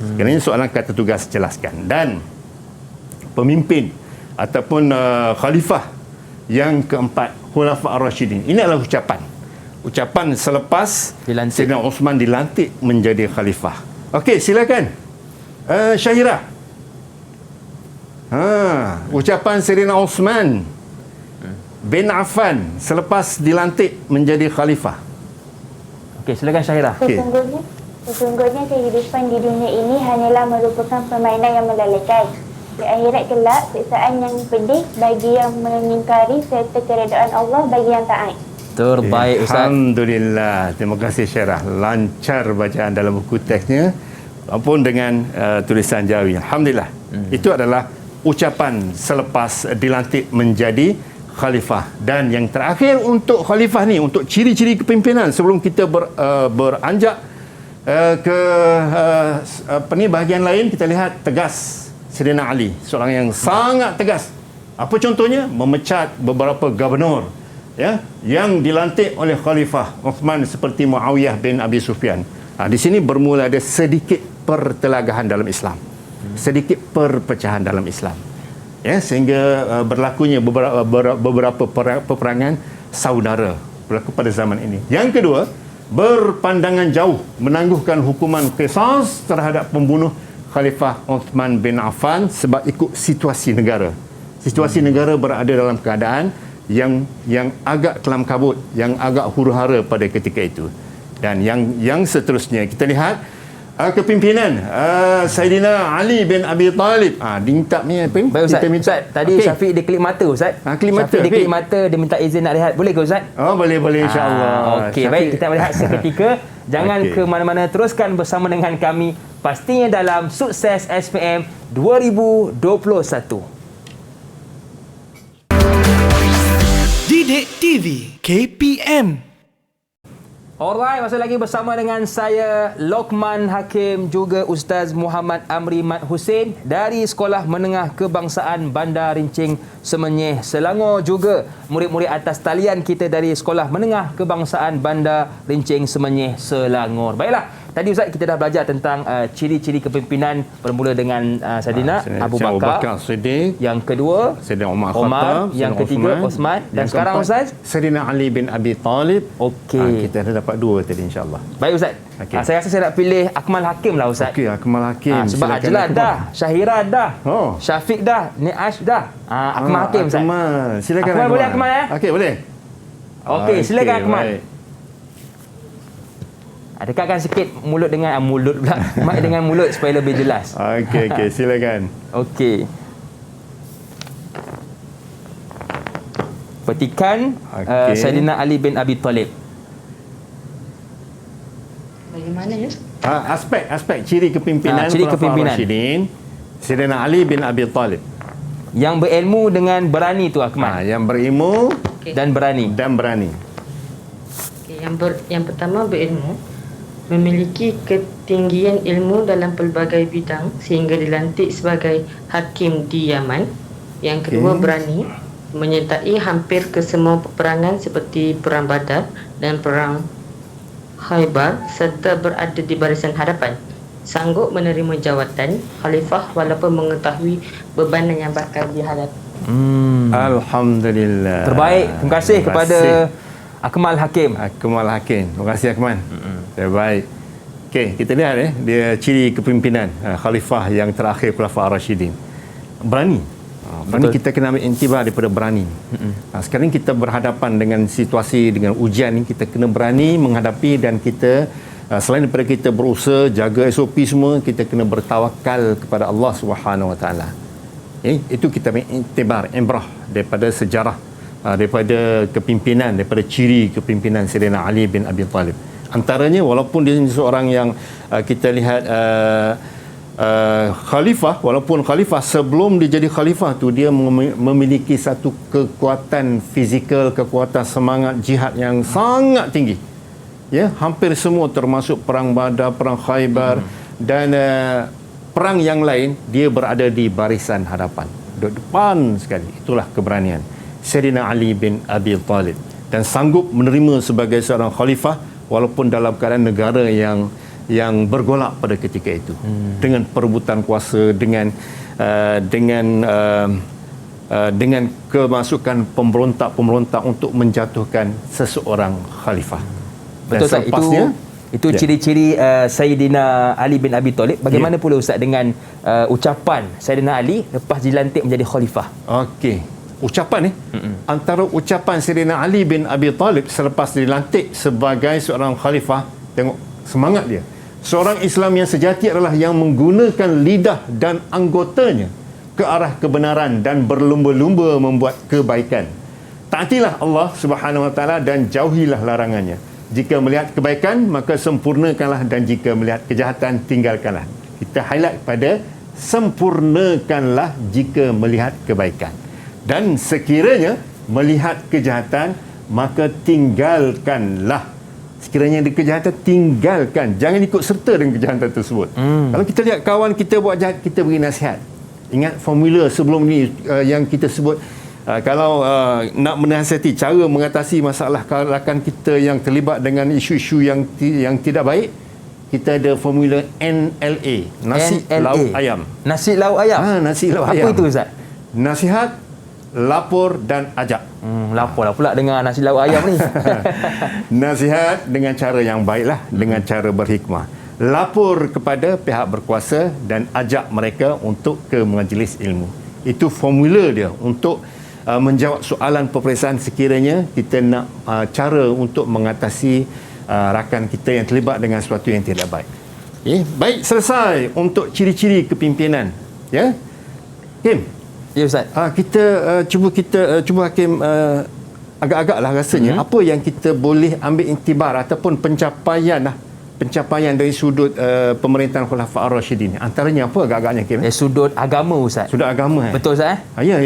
Sekiranya soalan kata tugas jelaskan. Dan pemimpin ataupun khalifah yang keempat, Khulafa Ar-Rashidin. Ini adalah ucapan selepas Saidina Uthman dilantik menjadi khalifah. Okey, silakan. Syahira. Ucapan Saidina Uthman bin Affan selepas dilantik menjadi khalifah. Okey, silakan Syahira. Sesungguhnya kehidupan di dunia ini hanyalah merupakan permainan yang melelahkan. Di akhirat kelak, siksaan yang pedih bagi yang mengingkari serta keredaan Allah bagi yang taat. Terbaik, Ustaz. Alhamdulillah. Terima kasih Syarah. Lancar bacaan dalam buku teksnya maupun dengan tulisan Jawi. Alhamdulillah. Itu adalah ucapan selepas dilantik menjadi khalifah. Dan yang terakhir untuk khalifah ni, untuk ciri-ciri kepimpinan sebelum kita beranjak ke bahagian lain, kita lihat tegas Saidina Ali, seorang yang sangat tegas. Apa contohnya? Memecat beberapa gubernur yang dilantik oleh Khalifah Uthman seperti Muawiyah bin Abi Sufyan. Di sini bermula ada sedikit pertelagahan dalam Islam, sedikit perpecahan dalam Islam, sehingga berlakunya beberapa peperangan saudara berlaku pada zaman ini. Yang kedua, berpandangan jauh, menangguhkan hukuman qisas terhadap pembunuh Khalifah Uthman bin Affan sebab ikut situasi negara. Situasi negara berada dalam keadaan yang agak kelam kabut, yang agak huru-hara pada ketika itu. Dan yang seterusnya kita lihat kepimpinan Saidina Ali bin Abi Talib. Minta ni apa ni? Baik Ustaz. Kita minta. Ustaz, tadi Okey. Syafiq dia kelip mata Ustaz. Kelip mata. Syafiq dia kelip Okey. mata, dia minta izin nak rehat. Boleh ke Ustaz? Boleh insya-Allah. Okey, baik, kita berehat seketika. Jangan Okey. ke mana-mana, teruskan bersama dengan kami pastinya dalam Sukses SPM 2021. Didik TV KPM. Alright, masih lagi bersama dengan saya Lokman Hakim, juga Ustaz Muhammad Amri Mat Hussein dari Sekolah Menengah Kebangsaan Bandar Rincing Semenyih, Selangor, juga murid-murid atas talian kita dari Sekolah Menengah Kebangsaan Bandar Rincing Semenyih, Selangor. Baiklah, tadi Ustaz kita dah belajar tentang ciri-ciri kepimpinan, bermula dengan Saidina Abu Bakar, Siddiq, yang kedua Saidina Umar Khattab, yang Saidina ketiga Osman, dan yang sekarang keempat, Ustaz Saidina Ali bin Abi Talib. Okey. Kita dah dapat 2 tadi insya-Allah. Baik Ustaz. Okey. Saya rasa saya nak pilih Akmal Hakim lah Ustaz. Okey, Akmal Hakim. Sebab Silakan, Ajlan Akmal. dah, Syahira dah, Syafiq dah, Niash dah. Akmal Hakim Ustaz. Akmal. Silakan Akmal boleh Akmal ya? Okey, boleh. Okey, silakan Akmal. Baik. Dekatkan sikit mulut dengan mulut pula. Mic dengan mulut supaya lebih jelas. Okey, silakan. Okey. Petikan Okey. Saidina Ali bin Abi Talib. Bagaimana ya? Aspek ciri kepimpinan ciri Khulafaur kepimpinan. Rasyidin Saidina Ali bin Abi Talib. Yang berilmu dengan berani tu Akmal. Yang berilmu dan berani. Okay, yang pertama berilmu, memiliki ketinggian ilmu dalam pelbagai bidang sehingga dilantik sebagai hakim di Yaman. Yang kedua berani, menyertai hampir ke semua peperangan seperti perang Badar dan perang Khaybar serta berada di barisan hadapan. Sanggup menerima jawatan khalifah walaupun mengetahui bebanan yang bakal dihadapi. Alhamdulillah. Terbaik. Terima kasih kepada Akmal Hakim. Terima kasih Akmal. Terbaik. Okey, kita lihat dia ciri kepimpinan khalifah yang terakhir Khulafaur Rasyidin. Berani. Berani, kita kena ambil intibar daripada berani. Sekarang kita berhadapan dengan situasi, dengan ujian ni, kita kena berani menghadapi, dan kita selain daripada kita berusaha jaga SOP semua, kita kena bertawakal kepada Allah Subhanahu Wa Taala. Itu kita ambil intibar, ibrah daripada sejarah, daripada kepimpinan, daripada ciri kepimpinan Saidina Ali bin Abi Talib. Antaranya, walaupun dia seorang yang kita lihat khalifah, walaupun khalifah, sebelum dia jadi khalifah tu dia memiliki satu kekuatan fizikal, kekuatan semangat jihad yang sangat tinggi. Hampir semua termasuk perang Badar, perang Khaybar dan perang yang lain, dia berada di barisan hadapan, depan sekali. Itulah keberanian Saidina Ali bin Abi Talib, dan sanggup menerima sebagai seorang khalifah walaupun dalam keadaan negara yang bergolak pada ketika itu, dengan perebutan kuasa, dengan kemasukan pemberontak-pemberontak untuk menjatuhkan seseorang khalifah. Betul Ustaz, itu ciri-ciri Saidina Ali bin Abi Talib. Bagaimana pula Ustaz dengan ucapan Saidina Ali lepas dilantik menjadi khalifah? Okey, ucapan antara ucapan Saidina Ali bin Abi Talib selepas dilantik sebagai seorang khalifah, tengok semangat dia. Seorang Islam yang sejati adalah yang menggunakan lidah dan anggotanya ke arah kebenaran dan berlumba-lumba membuat kebaikan. Taatilah Allah Subhanahu Wa Taala dan jauhilah larangannya. Jika melihat kebaikan, maka sempurnakanlah, dan jika melihat kejahatan, tinggalkanlah. Kita highlight pada sempurnakanlah jika melihat kebaikan, dan sekiranya melihat kejahatan, maka tinggalkanlah. Sekiranya ada kejahatan, tinggalkan. Jangan ikut serta dengan kejahatan tersebut. Kalau kita lihat kawan kita buat jahat, kita beri nasihat. Ingat formula sebelum ni yang kita sebut, kalau nak menasihati cara mengatasi masalah rakan kita yang terlibat dengan isu-isu yang tidak baik, kita ada formula NLA, nasi lauk ayam. Nasi lauk ayam. Nasi lauk ayam. Apa itu Ustaz? Nasihat, lapor dan ajak. Laporlah pula dengan nasi lauk ayam ni. Nasihat dengan cara yang baiklah, dengan cara berhikmah. Lapor kepada pihak berkuasa dan ajak mereka untuk ke majlis ilmu. Itu formula dia untuk menjawab soalan peperiksaan sekiranya kita nak cara untuk mengatasi rakan kita yang terlibat dengan sesuatu yang tidak baik. Baik, selesai untuk ciri-ciri kepimpinan. Ya. Hakim. Ya Ustaz. Cuba Hakim agak-agaklah rasanya apa yang kita boleh ambil iktibar ataupun pencapaian dari sudut pemerintahan Khulafa' Ar-Rasyidin. Antaranya apa agak-agaknya Hakim? Dari sudut agama Ustaz. Sudut agama. Betul Ustaz? Ya.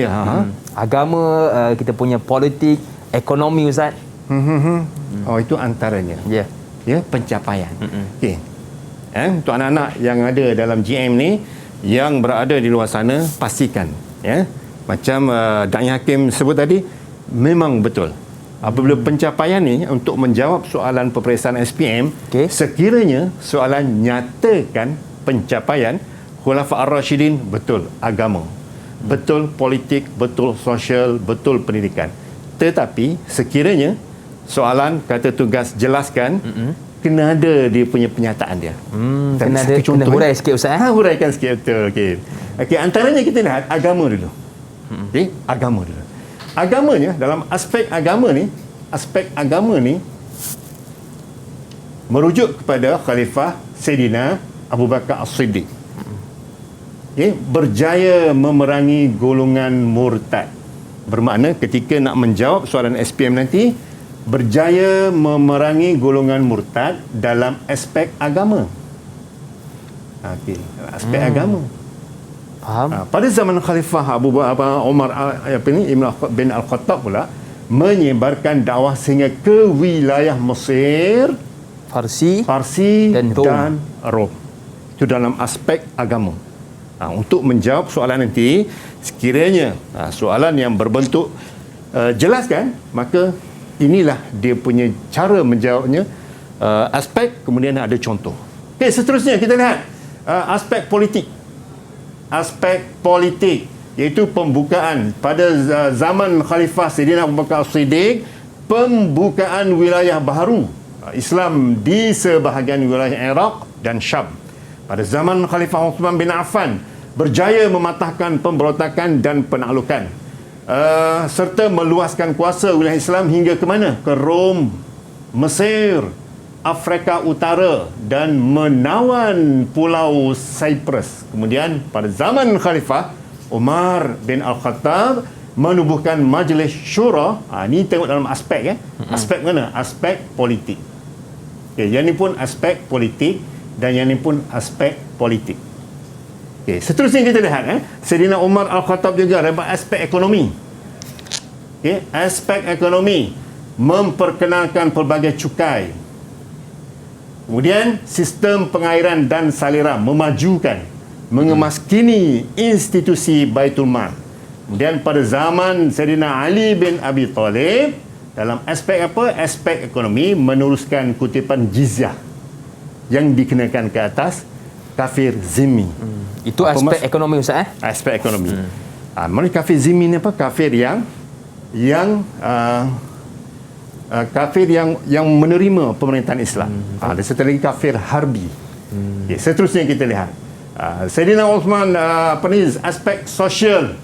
Agama, kita punya politik, ekonomi Ustaz. Oh, itu antaranya. Ya. Ya, pencapaian. Okey. Untuk anak-anak yang ada dalam GM ni, yang berada di luar sana, pastikan macam Da'i Hakim sebut tadi, memang betul apabila pencapaian ni untuk menjawab soalan peperiksaan SPM, sekiranya soalan nyatakan pencapaian Khulafa' Ar-Rasyidin, betul agama, betul politik, betul sosial, betul pendidikan. Tetapi sekiranya soalan kata tugas jelaskan, kena ada dia punya penyataan dia. Kena hurai sikit Ustaz. Huraikan sikit, betul. Okey, antaranya kita lihat agama dulu. Agama dulu. Agamanya, dalam aspek agama ni merujuk kepada Khalifah Sayyidina Abu Bakar As-Siddiq. Berjaya memerangi golongan murtad. Bermakna ketika nak menjawab soalan SPM nanti, berjaya memerangi golongan murtad dalam aspek agama. Aspek agama. Faham? Pada zaman Khalifah Umar Ibn bin Al-Khattab pula menyebarkan dakwah sehingga ke wilayah Mesir, Parsi dan Rom. Itu dalam aspek agama. Untuk menjawab soalan nanti, sekiranya soalan yang berbentuk jelaskan, maka inilah dia punya cara menjawabnya, aspek, kemudian ada contoh. Okey, seterusnya kita lihat aspek politik. Aspek politik, iaitu pembukaan pada zaman Khalifah Sayyidina Abu Bakar As-Siddiq, pembukaan wilayah baharu Islam di sebahagian wilayah Iraq dan Syam. Pada zaman Khalifah Uthman bin Affan, berjaya mematahkan pemberontakan dan penaklukan, serta meluaskan kuasa wilayah Islam hingga ke mana? Ke Rom, Mesir, Afrika Utara dan menawan Pulau Cyprus. Kemudian pada zaman Khalifah Umar bin Al-Khattab menubuhkan Majlis Syura. Ini tengok dalam aspek aspek mana? Aspek politik. Yang ini pun aspek politik dan yang ini pun aspek politik. Seterusnya kita lihat Sayyidina Umar Al-Khattab juga dalam aspek ekonomi. Aspek ekonomi, memperkenalkan pelbagai cukai. Kemudian sistem pengairan dan saliran, memajukan, mengemaskini institusi Baitul Mal. Kemudian pada zaman Sayyidina Ali bin Abi Talib, dalam aspek apa? Aspek ekonomi, meneruskan kutipan jizyah yang dikenakan ke atas kafir zimmi. Itu aspek ekonomi Ustaz. Aspek ekonomi. Mana kafir zimmi ni apa? Kafir yang kafir yang menerima pemerintahan Islam. Ada satu lagi kafir harbi. Seterusnya kita lihat Sayyidina Uthman, aspek sosial.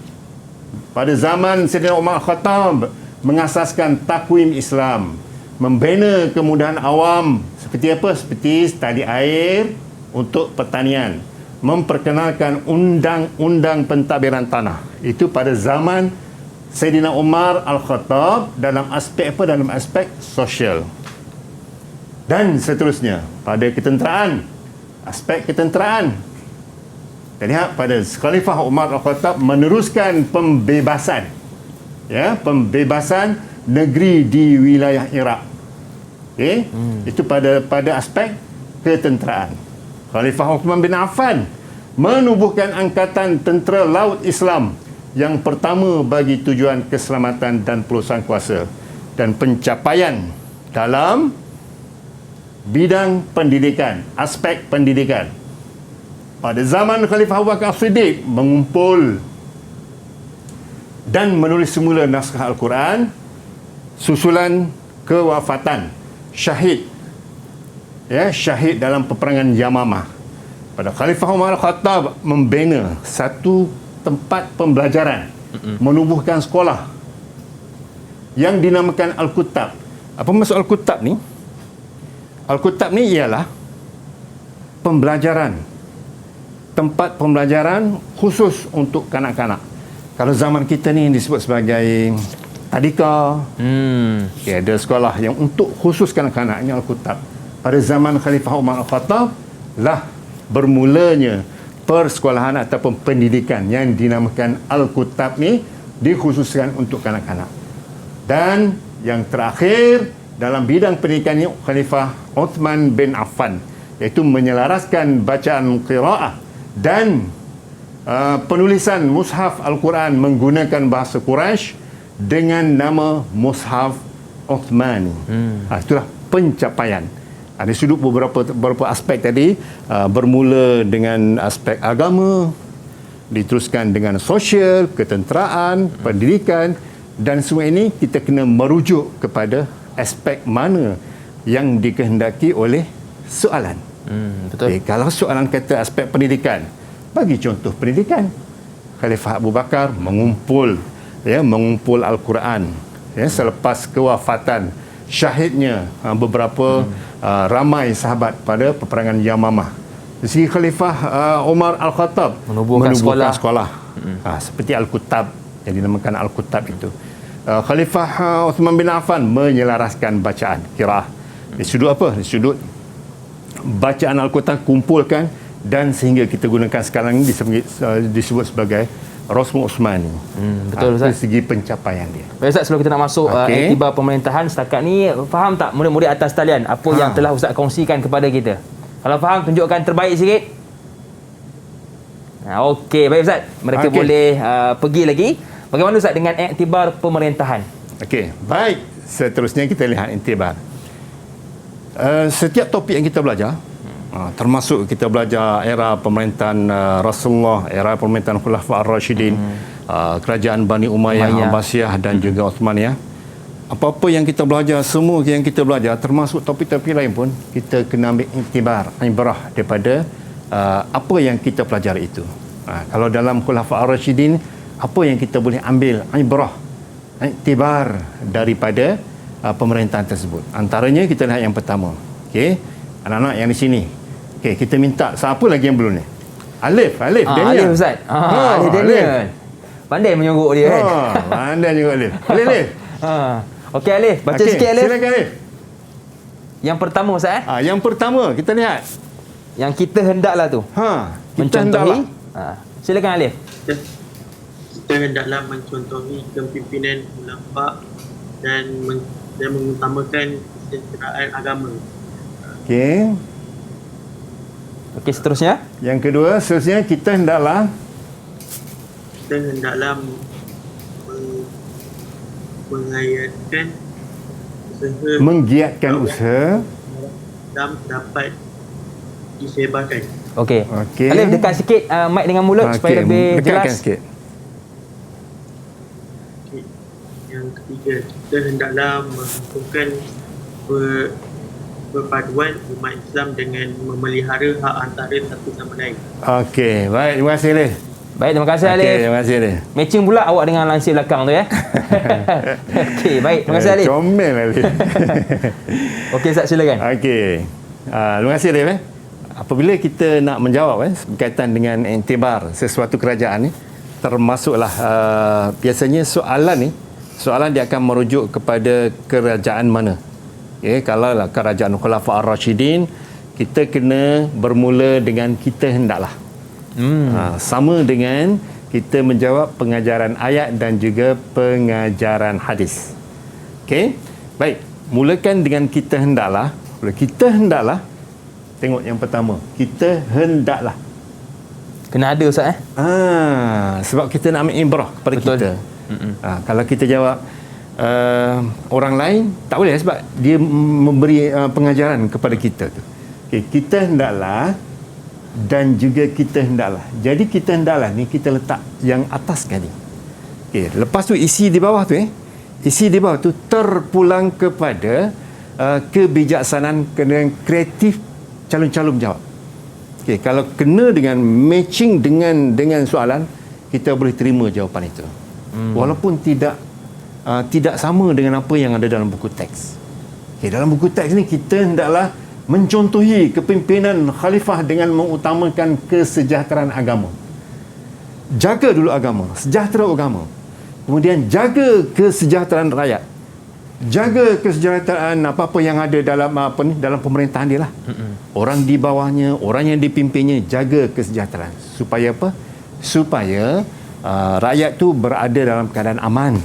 Pada zaman Sayyidina Umar Khattab mengasaskan takwim Islam, membina kemudahan awam seperti apa? Seperti tali air untuk pertanian, memperkenalkan undang-undang pentadbiran tanah. Itu pada zaman Sayyidina Umar Al-Khattab dalam aspek apa? Dalam aspek sosial. Dan seterusnya pada ketenteraan, aspek ketenteraan. Kita lihat pada Khalifah Umar Al-Khattab meneruskan pembebasan, pembebasan negeri di wilayah Iraq. Itu pada aspek ketenteraan. Khalifah Uthman bin Affan menubuhkan angkatan tentera laut Islam yang pertama bagi tujuan keselamatan dan peluasan kuasa dan pencapaian dalam bidang pendidikan, aspek pendidikan. Pada zaman Khalifah Abu Bakar As-Siddiq mengumpul dan menulis semula naskah Al-Quran susulan kewafatan syahid, syahid dalam peperangan Yamamah. Pada Khalifah Umar Al-Khattab membina satu tempat pembelajaran, menubuhkan sekolah yang dinamakan Al-Kutab. Apa maksud Al-Kutab ni? Al-Kutab ni ialah pembelajaran, tempat pembelajaran khusus untuk kanak-kanak. Kalau zaman kita ni disebut sebagai tadika, ada sekolah yang untuk khusus kanak-kanak, ini Al-Kutab. Pada zaman Khalifah Umar Al-Khattab lah bermulanya persekolahan ataupun pendidikan yang dinamakan Al-Kutab ni dikhususkan untuk kanak-kanak. Dan yang terakhir dalam bidang pendidikan ini Khalifah Uthman bin Affan, iaitu menyelaraskan bacaan qiraah dan penulisan mushaf Al-Quran menggunakan bahasa Quraisy dengan nama Mushaf Uthmani. Itulah pencapaian. Ada sudut beberapa aspek tadi, bermula dengan aspek agama, diteruskan dengan sosial, ketenteraan, pendidikan, dan semua ini kita kena merujuk kepada aspek mana yang dikehendaki oleh soalan. Betul. Kalau soalan kata aspek pendidikan, bagi contoh pendidikan, Khalifah Abu Bakar mengumpul Al-Quran selepas kewafatan syahidnya beberapa ramai sahabat pada peperangan Yamamah. Di sini Khalifah Umar Al-Khattab menubuhkan sekolah. Seperti Al-Kutab yang dinamakan Al-Kutab itu. Khalifah Uthman bin Affan menyelaraskan bacaan qiraah. Di sudut apa? Di sudut bacaan Al-Quran kumpulkan, dan sehingga kita gunakan sekarang ini disebut sebagai Rasmu Uthmani. Betul Ustaz. Dari segi pencapaian dia. Baik Ustaz, sebelum kita nak masuk iktibar pemerintahan setakat ni, faham tak murid-murid atas talian apa yang telah Ustaz kongsikan kepada kita? Kalau faham, tunjukkan terbaik sikit. Okey, baik Ustaz. Mereka boleh pergi lagi. Bagaimana Ustaz dengan iktibar pemerintahan? Okey, baik. Seterusnya kita lihat iktibar. Setiap topik yang kita belajar, termasuk kita belajar era pemerintahan Rasulullah, era pemerintahan Khulafa Ar-Rashidin, kerajaan Bani Umayyah, Abbasiyah dan juga Uthmaniyah. Apa-apa yang kita belajar, semua yang kita belajar, termasuk topik-topik lain pun, kita kena ambil iktibar, ibrah daripada apa yang kita pelajari itu. Kalau dalam Khulafa Ar-Rashidin, apa yang kita boleh ambil ibrah, iktibar daripada pemerintahan tersebut. Antaranya kita lihat yang pertama. Okey, anak-anak yang di sini. Okey, kita minta siapa lagi yang belum ni? Alif Daniel. Alif Ustaz. Alif Daniel. Pandai menyorok dia kan. Pandai juga Alif. Alif. Okey Alif, baca sikit Alif. Silakan Alif. Yang pertama Ustaz yang pertama kita lihat. Yang kita hendaklah tu. Kita hendaklah. Silakan Alif. Kita hendaklah mencontohi kepimpinan ulama dan mengutamakan kesejahteraan agama. Okey. Okey, seterusnya. Yang kedua, seterusnya kita hendaklah menggiatkan usaha dan dapat disebarkan. Okey. Alif, dekat sikit mic dengan mulut supaya lebih jelas. Sikit. Yang ketiga, kita hendaklah menentukan perpaduan umat Islam dengan memelihara hak antara satu sama lain. Okey, baik, terima kasih Alif. Baik, terima kasih Alif. Terima kasih Alif. Matching pula awak dengan lansir belakang tu ya. Okey, baik, terima kasih Alif. Comel Alif. Okey, Ustaz silakan. Okey. Terima kasih Alif. Apabila kita nak menjawab berkaitan dengan iktibar sesuatu kerajaan ni, termasuklah biasanya soalan dia akan merujuk kepada kerajaan mana. Kalau lah kerajaan Khulafa Ar-Rashidin, kita kena bermula dengan kita hendaklah. Sama dengan kita menjawab pengajaran ayat dan juga pengajaran hadis. Okey? Baik, mulakan dengan kita hendaklah. Kita hendaklah. Tengok yang pertama, kita hendaklah. Kena ada Ustaz sebab kita nak ambil ibrah kepada kita. Kalau kita jawab orang lain tak boleh, sebab dia memberi pengajaran kepada kita tu. Kita hendaklah dan juga kita hendaklah. Jadi kita hendaklah ni kita letak yang atas sekali. Lepas tu isi di bawah tu isi di bawah tu terpulang kepada kebijaksanaan dan kreatif calon-calon jawab. Kalau kena dengan matching dengan soalan, kita boleh terima jawapan itu. Walaupun tidak sama dengan apa yang ada dalam buku teks. Dalam buku teks ni kita hendaklah mencontohi kepimpinan khalifah dengan mengutamakan kesejahteraan agama. Jaga dulu agama, sejahtera agama. Kemudian jaga kesejahteraan rakyat. Jaga kesejahteraan apa-apa yang ada dalam dalam pemerintahan dia lah. Orang di bawahnya, orang yang dipimpinnya, jaga kesejahteraan. Supaya apa? Supaya rakyat tu berada dalam keadaan aman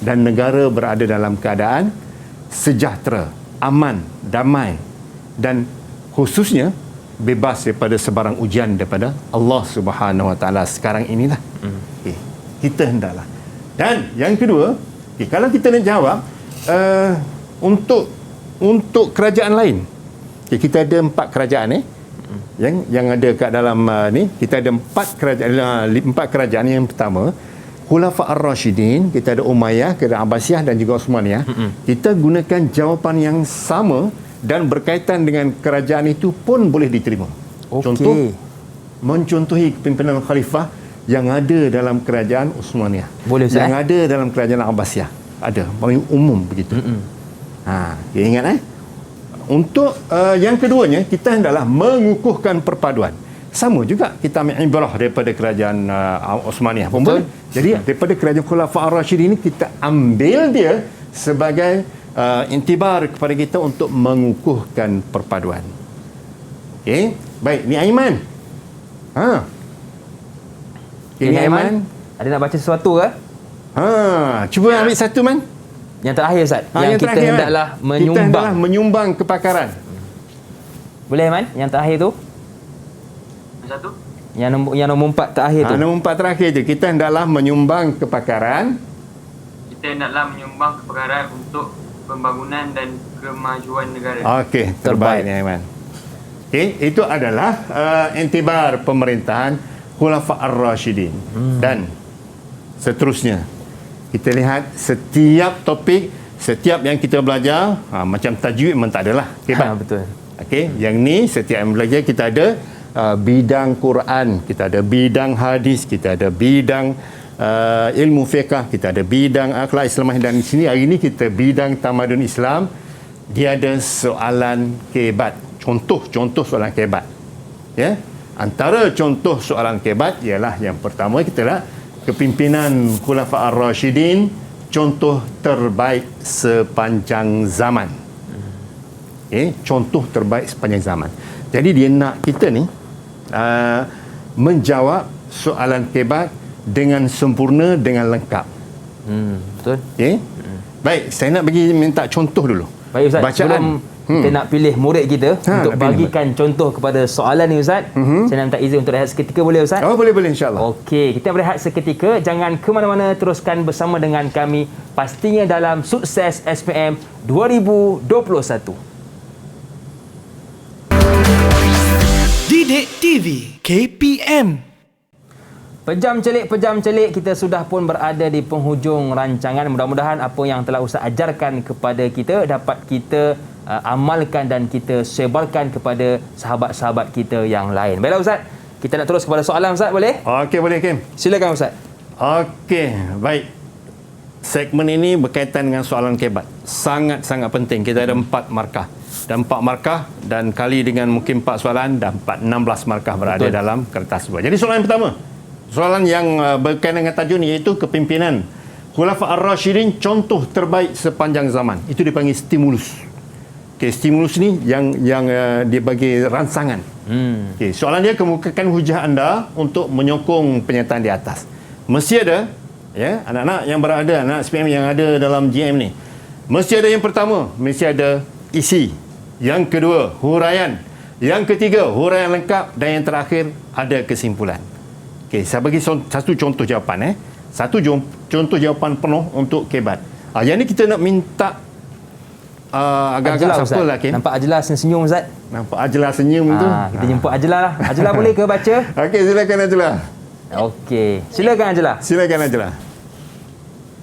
dan negara berada dalam keadaan sejahtera, aman, damai dan khususnya bebas daripada sebarang ujian daripada Allah Subhanahu Wa Taala sekarang inilah. Okay. Kita hendaklah. Dan yang kedua, kalau kita nak jawab untuk kerajaan lain. Kita ada 4 kerajaan yang ada kat dalam ni, kita ada 4 kerajaan. Yang pertama, Khulafa Ar-Rashidin, kita ada Umayyah, kita ada Abbasiyah dan juga Uthmaniyah. Kita gunakan jawapan yang sama dan berkaitan dengan kerajaan itu pun boleh diterima. Contoh, mencontohi kepimpinan khalifah yang ada dalam kerajaan Uthmaniyah. Boleh, yang ada dalam kerajaan Abbasiyah. Ada, paling umum begitu. Ingat untuk yang keduanya, kita hendaklah mengukuhkan perpaduan. Sama juga kita ambil ibrah daripada kerajaan Uthmaniyah pun boleh. Jadi daripada kerajaan Khulafa Ar-Rashidin ini kita ambil dia sebagai intibar kepada kita untuk mengukuhkan perpaduan. Okey, baik, ni Aiman. Ini Aiman, ada nak baca sesuatu ke? Cuba ambil satu, Man. Yang terakhir, Ustaz. Yang kita terakhir, hendaklah menyumbang. Kita hendaklah menyumbang kepakaran. Boleh, Man? Yang terakhir tu? Satu. Yang nombor 4 terakhir tu. Nombor 4 terakhir tu. Kita hendaklah menyumbang kepakaran. Kita hendaklah menyumbang kepakaran untuk pembangunan dan kemajuan negara. Okey, terbaik ni, Aiman. Okey, itu adalah intibar pemerintahan Khulafa Ar-Rashidin. Dan seterusnya, kita lihat setiap topik, setiap yang kita belajar, macam tajwid memang tak adalah. Okay, betul. Okey, yang ni setiap yang belajar kita ada bidang Quran, kita ada bidang hadis, kita ada bidang ilmu fiqh, kita ada bidang akhlak Islamah, dan di sini hari ini kita bidang tamadun Islam. Dia ada soalan kebat, contoh soalan kebat. Ya, antara contoh soalan kebat ialah yang pertama kita lah kepimpinan Khulafa Ar-Rashidin, contoh terbaik sepanjang zaman. Contoh terbaik sepanjang zaman. Jadi dia nak kita ni menjawab soalan kebat dengan sempurna, dengan lengkap. Betul. Baik, saya nak minta contoh dulu. Baik, Ustaz. Bacaan. Sebelum kita nak pilih murid kita untuk bagikan contoh kepada soalan ni, Ustaz, saya nak minta izin untuk rehat seketika, boleh, Ustaz? Boleh, insya-Allah. Okey, kita berehat seketika. Jangan ke mana-mana, teruskan bersama dengan kami pastinya dalam Sukses SPM 2021. Didik TV KPM. Pejam celik, kita sudah pun berada di penghujung rancangan. Mudah-mudahan apa yang telah Ustaz ajarkan kepada kita dapat kita amalkan dan kita sebarkan kepada sahabat-sahabat kita yang lain. Baiklah, Ustaz, kita nak terus kepada soalan, Ustaz, boleh? Okey, boleh, Kim. Silakan, Ustaz. Okey, baik. Segmen ini berkaitan dengan soalan kebat. Sangat-sangat penting. Kita ada 4 markah. Dan 4 markah dan kali dengan mungkin 4 soalan dan 16 markah berada dalam kertas sebuah. Jadi soalan yang pertama, soalan yang berkaitan dengan tajuk ni, iaitu kepimpinan Khulafa Ar-Rashidin, contoh terbaik sepanjang zaman. Itu dipanggil stimulus. Okey, stimulus ni yang dia bagi rangsangan. Okey, soalan dia kemukakan hujah anda untuk menyokong pernyataan di atas. Mesti ada, ya, anak-anak yang berada, anak SPM yang ada dalam GM ni. Mesti ada yang pertama, mesti ada isi. Yang kedua, huraian. Yang ketiga, huraian lengkap, dan yang terakhir ada kesimpulan. Okey, saya bagi satu contoh jawapan. Satu contoh jawapan penuh untuk kebat. Yang ni kita nak minta agak-agak siapa lah, Kim? Nampak Ajlah senyum, Ustaz? Nampak Ajlah senyum tu? Kita jemput Ajlah lah. Ajlah boleh ke baca? Okey, silakan Ajlah. Okey, silakan Ajlah. Silakan Ajlah.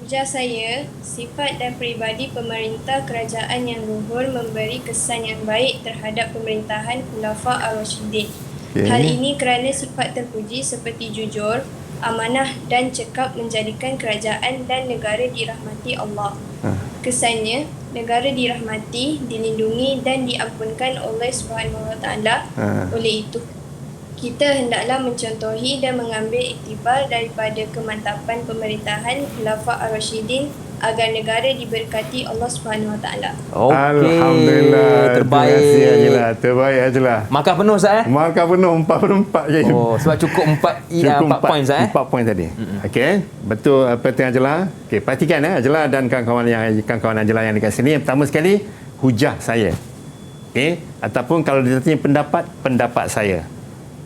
Ujar saya, sifat dan peribadi pemerintah kerajaan yang luhur memberi kesan yang baik terhadap pemerintahan Khulafa Ar-Rashidin. Hal ini kerana sifat terpuji seperti jujur, amanah dan cekap menjadikan kerajaan dan negara dirahmati Allah. Kesannya, negara dirahmati, dilindungi dan diampunkan oleh Subhanahu Wa Taala. Oleh itu, kita hendaklah mencontohi dan mengambil iktibar daripada kemantapan pemerintahan Khulafa' Ar-Rasyidin agar negara diberkati Allah Subhanahu Wa Taala. Okey. Alhamdulillah. Terbaik. Terima kasih Ajlah. Terbaik Ajlah. Markah penuh Ustaz Markah penuh 44 je. Oh, sebab cukup 4 poin Ustaz 4 poin tadi. Okey. Betul apa yang Ajlah. Okey, perhatikan Ajlah dan kawan-kawan Ajlah yang dekat sini. Yang pertama sekali, hujah saya. Okey, ataupun kalau ditanya pendapat saya.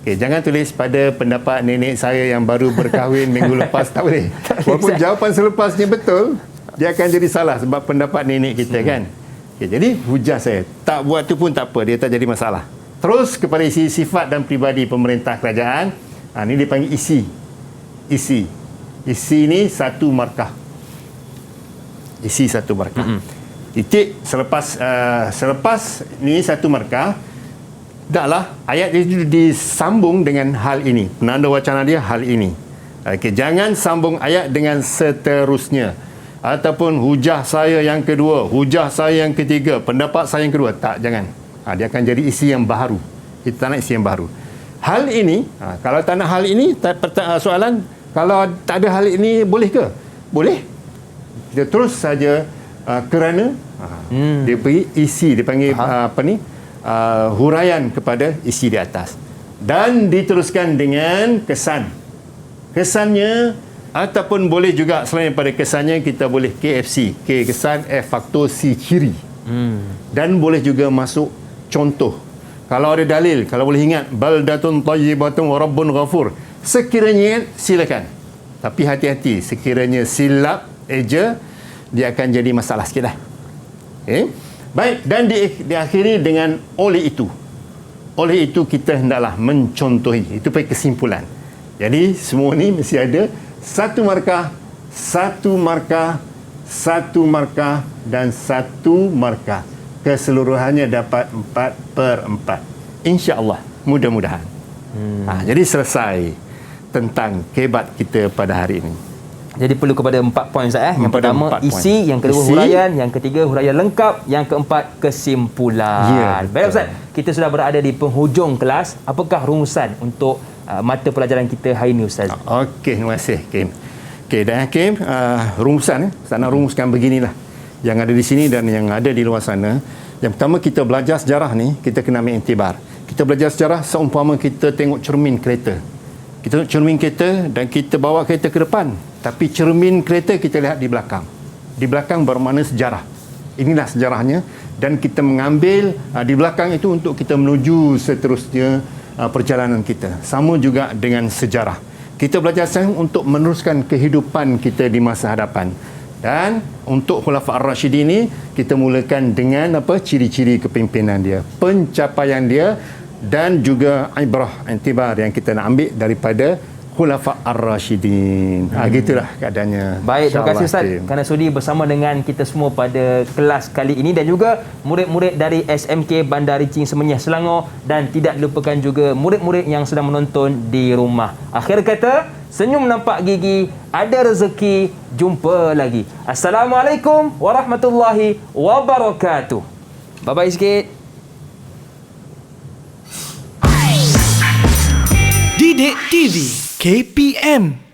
Okey, jangan tulis pada pendapat nenek saya yang baru berkahwin minggu lepas, tak boleh. Walaupun jawapan selepasnya betul, dia akan jadi salah sebab pendapat nenek kita kan. Okay, jadi hujah saya. Tak buat tu pun tak apa, dia tak jadi masalah. Terus kepada isi sifat dan pribadi pemerintah kerajaan. Ini dipanggil isi. Isi ni satu markah. Isi satu markah. Titik selepas ni satu markah, taklah ayat itu disambung dengan hal ini. Penanda wacana dia hal ini. Okey, jangan sambung ayat dengan seterusnya. Ataupun hujah saya yang kedua, hujah saya yang ketiga, pendapat saya yang kedua. Tak, jangan. Dia akan jadi isi yang baru. Kita nak isi yang baru. Hal ini, kalau tak nak hal ini, soalan, kalau tak ada hal ini, boleh ke? Boleh. Kita terus saja kerana dia beri isi, dia panggil huraian kepada isi di atas. Dan diteruskan dengan kesan. Kesannya, ataupun boleh juga selain daripada kesannya, kita boleh KFC. K kesan, F faktor, C ciri. Dan boleh juga masuk contoh. Kalau ada dalil, kalau boleh ingat, baldatun tayyibatun wa rabbun ghafur. Sekiranya, silakan. Tapi hati-hati, sekiranya silap, eja, dia akan jadi masalah sikit lah. Okay? Baik, dan diakhiri dengan oleh itu. Oleh itu kita hendaklah mencontohi. Itu pakai kesimpulan. Jadi semua ni mesti ada satu markah, dan satu markah. Keseluruhannya dapat 4/4. InsyaAllah, mudah-mudahan. Jadi selesai tentang kebat kita pada hari ini. Jadi perlu kepada 4 poin Ustaz Yang pertama isi, yang kedua huraian, yang ketiga huraian lengkap, yang keempat kesimpulan. Baik Ustaz, kita sudah berada di penghujung kelas. Apakah rumusan untuk mata pelajaran kita hari ini Ustaz? Okey, terima kasih Kim. Okey, dan Kim, rumusan saya nak rumuskan beginilah. Yang ada di sini dan yang ada di luar sana. Yang pertama, kita belajar sejarah ni, kita kena ambil iktibar. Kita belajar sejarah seumpama kita tengok cermin kereta. Kita tengok cermin kereta dan kita bawa kereta ke depan. Tapi cermin kereta kita lihat di belakang. Di belakang bermakna sejarah. Inilah sejarahnya. Dan kita mengambil di belakang itu untuk kita menuju seterusnya perjalanan kita. Sama juga dengan sejarah. Kita belajar sekarang untuk meneruskan kehidupan kita di masa hadapan. Dan untuk Khulafa' Ar-Rasyidin ini, kita mulakan dengan ciri-ciri kepimpinan dia, pencapaian dia, dan juga ibrah, intibar yang kita nak ambil daripada Khulafa' Ar-Rasyidin. Gitulah keadaannya. Baik, terima kasih Ustaz kerana sudi bersama dengan kita semua pada kelas kali ini, dan juga murid-murid dari SMK Bandar Icing Semenyih Selangor, dan tidak lupakan juga murid-murid yang sedang menonton di rumah. Akhir kata, senyum nampak gigi, ada rezeki, jumpa lagi. Assalamualaikum warahmatullahi wabarakatuh. Bye-bye sikit. Didik TV KPM